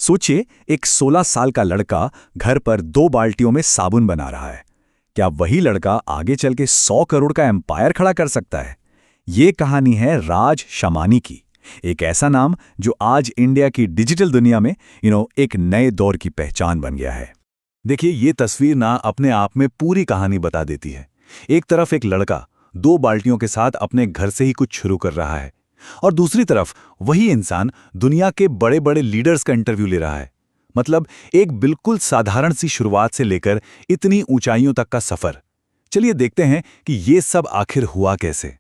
सोचिए, एक 16 साल का लड़का घर पर 2 बाल्टियों में साबुन बना रहा है। क्या वही लड़का आगे चल के 100 करोड़ का एम्पायर खड़ा कर सकता है? ये कहानी है राज शमानी की, एक ऐसा नाम जो आज इंडिया की डिजिटल दुनिया में एक नए दौर की पहचान बन गया है। देखिए, ये तस्वीर ना अपने आप में पूरी कहानी बता देती है। एक तरफ एक लड़का 2 बाल्टियों के साथ अपने घर से ही कुछ शुरू कर रहा है, और दूसरी तरफ वही इंसान दुनिया के बड़े बड़े लीडर्स का इंटरव्यू ले रहा है। मतलब एक बिल्कुल साधारण सी शुरुआत से लेकर इतनी ऊंचाइयों तक का सफर। चलिए देखते हैं कि ये सब आखिर हुआ कैसे।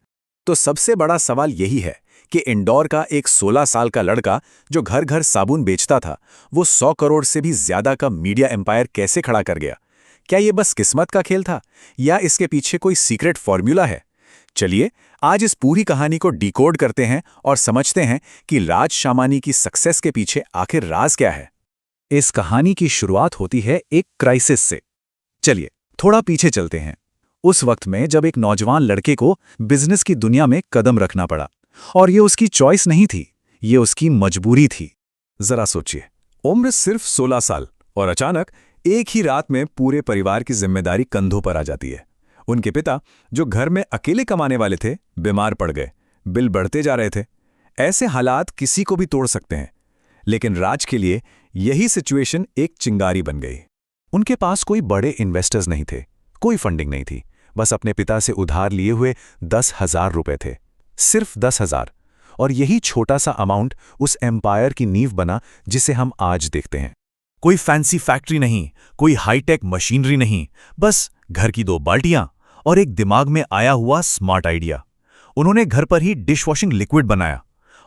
तो सबसे बड़ा सवाल यही है कि इंदौर का एक 16 साल का लड़का जो घर घर साबुन बेचता था, वो 100 करोड़ से भी ज्यादा का मीडिया एम्पायर कैसे खड़ा कर गया? क्या ये बस किस्मत का खेल था या इसके पीछे कोई सीक्रेट फॉर्मूला है? चलिए आज इस पूरी कहानी को डिकोड करते हैं और समझते हैं कि राज शमानी की सक्सेस के पीछे आखिर राज क्या है। इस कहानी की शुरुआत होती है एक क्राइसिस से। चलिए थोड़ा पीछे चलते हैं, उस वक्त में जब एक नौजवान लड़के को बिजनेस की दुनिया में कदम रखना पड़ा, और ये उसकी चॉइस नहीं थी, ये उसकी मजबूरी थी। जरा सोचिए, उम्र सिर्फ 16 साल और अचानक एक ही रात में पूरे परिवार की जिम्मेदारी कंधों पर आ जाती है। उनके पिता, जो घर में अकेले कमाने वाले थे, बीमार पड़ गए, बिल बढ़ते जा रहे थे। ऐसे हालात किसी को भी तोड़ सकते हैं, लेकिन राज के लिए यही सिचुएशन एक चिंगारी बन गई। उनके पास कोई बड़े इन्वेस्टर्स नहीं थे, कोई फंडिंग नहीं थी, बस अपने पिता से उधार लिए हुए 10,000 रुपए थे, सिर्फ 10,000। और यही छोटा सा अमाउंट उस एम्पायर की नींव बना जिसे हम आज देखते हैं। कोई फैंसी फैक्ट्री नहीं, कोई हाईटेक मशीनरी नहीं, बस घर की 2 बाल्टियां और एक दिमाग में आया हुआ स्मार्ट आइडिया। उन्होंने घर पर ही डिशवॉशिंग लिक्विड बनाया,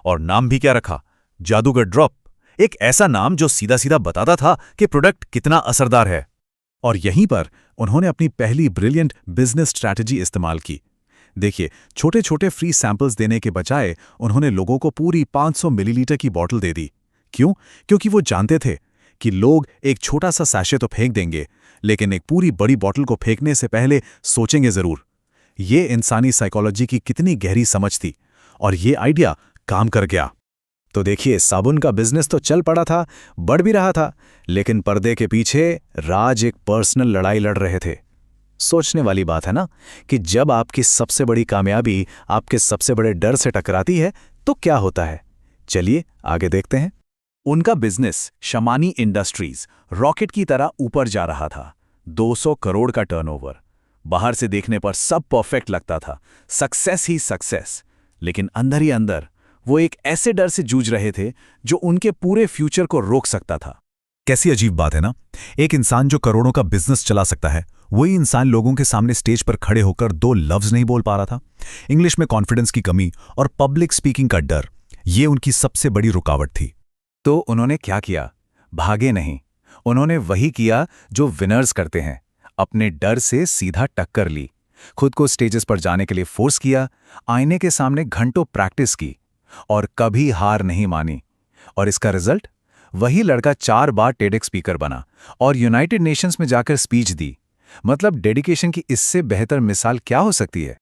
और नाम भी क्या रखा? जादूगर ड्रॉप। एक ऐसा नाम जो सीधा सीधा बताता था कि प्रोडक्ट कितना असरदार है। और यहीं पर उन्होंने अपनी पहली ब्रिलियंट बिजनेस स्ट्रैटेजी इस्तेमाल की। देखिए, छोटे छोटे फ्री सैंपल्स देने के बजाय उन्होंने लोगों को पूरी 500 मिलीलीटर की बोतल दे दी। क्यों? क्योंकि वो जानते थे कि लोग एक छोटा सा सैशे तो फेंक देंगे, लेकिन एक पूरी बड़ी बोतल को फेंकने से पहले सोचेंगे जरूर। ये इंसानी साइकोलॉजी की कितनी गहरी समझ थी, और ये आइडिया काम कर गया। तो देखिए, साबुन का बिजनेस तो चल पड़ा था, बढ़ भी रहा था, लेकिन पर्दे के पीछे राज एक पर्सनल लड़ाई लड़ रहे थे। सोचने वाली बात है ना कि जब आपकी सबसे बड़ी कामयाबी आपके सबसे बड़े डर से टकराती है तो क्या होता है। चलिए आगे देखते हैं। उनका बिजनेस शमानी इंडस्ट्रीज रॉकेट की तरह ऊपर जा रहा था। 200 करोड़ का टर्नओवर। बाहर से देखने पर सब परफेक्ट लगता था, सक्सेस ही सक्सेस। लेकिन अंदर ही अंदर वो एक ऐसे डर से जूझ रहे थे जो उनके पूरे फ्यूचर को रोक सकता था। कैसी अजीब बात है ना, एक इंसान जो करोड़ों का बिजनेस चला सकता है, वही इंसान लोगों के सामने स्टेज पर खड़े होकर 2 लफ्ज नहीं बोल पा रहा था। इंग्लिश में कॉन्फिडेंस की कमी और पब्लिक स्पीकिंग का डर, ये उनकी सबसे बड़ी रुकावट थी। तो उन्होंने क्या किया? भागे नहीं, उन्होंने वही किया जो विनर्स करते हैं। अपने डर से सीधा टक्कर ली, खुद को स्टेजेस पर जाने के लिए फोर्स किया, आईने के सामने घंटों प्रैक्टिस की, और कभी हार नहीं मानी। और इसका रिजल्ट? वही लड़का 4 बार टेडेक्स स्पीकर बना और यूनाइटेड नेशंस में जाकर स्पीच दी। मतलब डेडिकेशन की इससे बेहतर मिसाल क्या हो सकती है?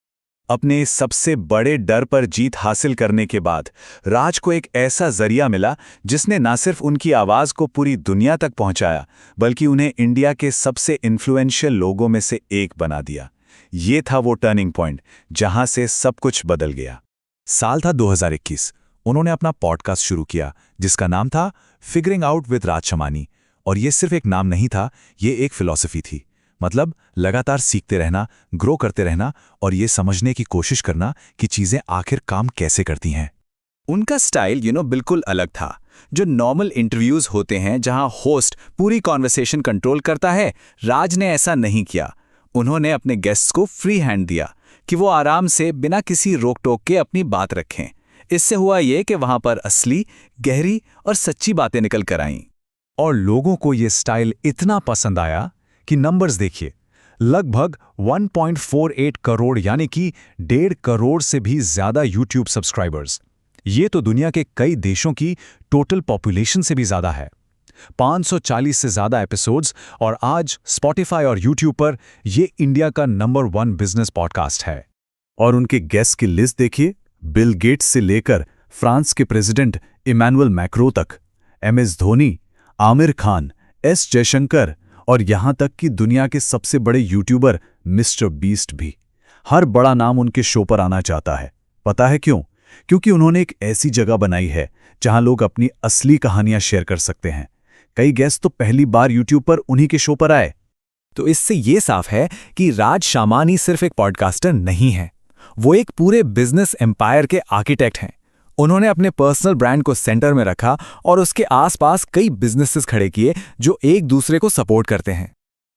अपने सबसे बड़े डर पर जीत हासिल करने के बाद राज को एक ऐसा जरिया मिला जिसने न सिर्फ उनकी आवाज को पूरी दुनिया तक पहुंचाया, बल्कि उन्हें इंडिया के सबसे इन्फ्लुएंशियल लोगों में से एक बना दिया। ये था वो टर्निंग पॉइंट जहां से सब कुछ बदल गया। साल था 2021। उन्होंने अपना पॉडकास्ट शुरू किया जिसका नाम था फिगरिंग आउट विद राज शमानी। और ये सिर्फ एक नाम नहीं था, ये एक फिलॉसफी थी। मतलब लगातार सीखते रहना, ग्रो करते रहना, और ये समझने की कोशिश करना कि चीजें आखिर काम कैसे करती हैं। उनका स्टाइल बिल्कुल अलग था। जो नॉर्मल इंटरव्यूज होते हैं जहां होस्ट पूरी कॉन्वर्सेशन कंट्रोल करता है, राज ने ऐसा नहीं किया। उन्होंने अपने गेस्ट्स को फ्री हैंड दिया कि वो आराम से बिना किसी रोक टोक के अपनी बात रखें। इससे हुआ ये कि वहां पर असली, गहरी और सच्ची बातें निकल कर आईं। और लोगों को ये स्टाइल इतना पसंद आया कि नंबर्स देखिए, लगभग 1.48 करोड़, यानी कि 1.5 करोड़ से भी ज्यादा यूट्यूब सब्सक्राइबर्स। ये तो दुनिया के कई देशों की टोटल पॉपुलेशन से भी ज्यादा है। 540 से ज्यादा एपिसोड्स, और आज स्पॉटिफाई और यूट्यूब पर ये इंडिया का नंबर 1 बिजनेस पॉडकास्ट है। और उनके गेस्ट की लिस्ट देखिए, बिल गेट्स से लेकर फ्रांस के प्रेसिडेंट इमैनुअल मैक्रों तक, MS धोनी, आमिर खान, एस जयशंकर और यहाँ तक कि दुनिया के सबसे बड़े यूट्यूबर मिस्टर बीस्ट भी। हर बड़ा नाम उनके शो पर आना चाहता है। पता है क्यों? क्योंकि उन्होंने एक ऐसी जगह बनाई है जहां लोग अपनी असली कहानियां शेयर कर सकते हैं। कई गेस्ट तो पहली बार यूट्यूब पर उन्हीं के शो पर आए। तो इससे ये साफ है कि राज शामानी सिर्फ एक पॉडकास्टर नहीं है, वो एक पूरे बिजनेस एम्पायर के आर्किटेक्ट हैं। उन्होंने अपने पर्सनल ब्रांड को सेंटर में रखा और उसके आसपास कई बिजनेसेस खड़े किए जो एक दूसरे को सपोर्ट करते हैं।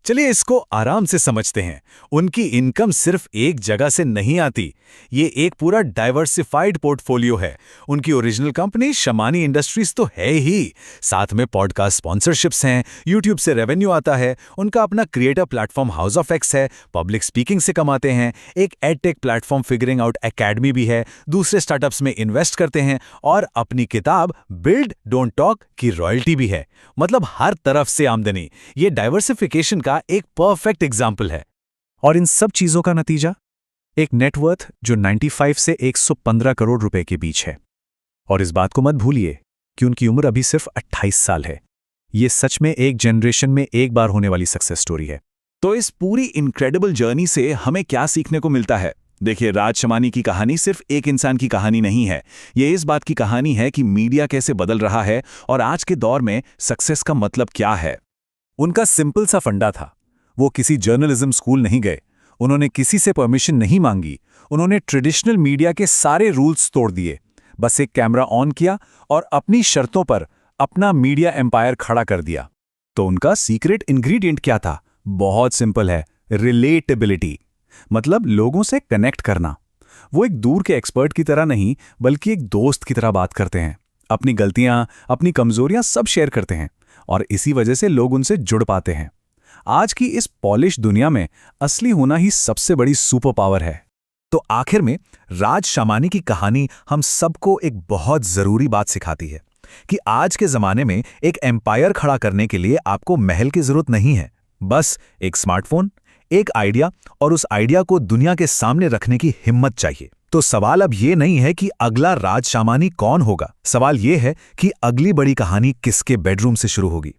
चलिए इसको आराम से समझते हैं। उनकी इनकम सिर्फ एक जगह से नहीं आती, ये एक पूरा डाइवर्सिफाइड पोर्टफोलियो है। उनकी ओरिजिनल कंपनी शमानी इंडस्ट्रीज तो है ही, साथ में पॉडकास्ट स्पॉन्सरशिप्स हैं, यूट्यूब से रेवेन्यू आता है, उनका अपना creator platform house of x है, पब्लिक स्पीकिंग से कमाते हैं, एक edtech platform figuring out academy भी है, दूसरे स्टार्टअप्स में इन्वेस्ट करते हैं और अपनी किताब बिल्ड डोंट टॉक की रॉयल्टी भी है। मतलब हर तरफ से आमदनी। ये डाइवर्सिफिकेशन का एक परफेक्ट एग्जाम्पल है। और इन सब चीजों का नतीजा एक नेटवर्थ जो 95 से 115 करोड़ रुपए के बीच है। और इस बात को मत भूलिए कि उनकी उम्र अभी सिर्फ 28 साल है। ये सच में एक जनरेशन में एक बार होने वाली सक्सेस स्टोरी है। तो इस पूरी इनक्रेडिबल जर्नी से हमें क्या सीखने को मिलता है? देखिए, राज शमानी की कहानी सिर्फ एक इंसान की कहानी नहीं है। ये इस बात की कहानी है कि मीडिया कैसे बदल रहा है और आज के दौर में सक्सेस का मतलब क्या है। उनका सिंपल सा फंडा था। वो किसी जर्नलिज्म स्कूल नहीं गए, उन्होंने किसी से परमिशन नहीं मांगी, उन्होंने ट्रेडिशनल मीडिया के सारे रूल्स तोड़ दिए। बस एक कैमरा ऑन किया और अपनी शर्तों पर अपना मीडिया एम्पायर खड़ा कर दिया। तो उनका सीक्रेट इंग्रेडिएंट क्या था? बहुत सिंपल है, रिलेटेबिलिटी। मतलब लोगों से कनेक्ट करना। वो एक दूर के एक्सपर्ट की तरह नहीं, बल्कि एक दोस्त की तरह बात करते हैं। अपनी गलतियां, अपनी कमजोरियां सब शेयर करते हैं और इसी वजह से लोग उनसे जुड़ पाते हैं। आज की इस पॉलिश दुनिया में असली होना ही सबसे बड़ी सुपर पावर है। तो आखिर में राज शामानी की कहानी हम सबको एक बहुत जरूरी बात सिखाती है कि आज के जमाने में एक एम्पायर खड़ा करने के लिए आपको महल की जरूरत नहीं है। बस एक स्मार्टफोन, एक आइडिया और उस आइडिया को दुनिया के सामने रखने की हिम्मत चाहिए। तो सवाल अब ये नहीं है कि अगला राज शामानी कौन होगा, सवाल ये है कि अगली बड़ी कहानी किसके बेडरूम से शुरू होगी।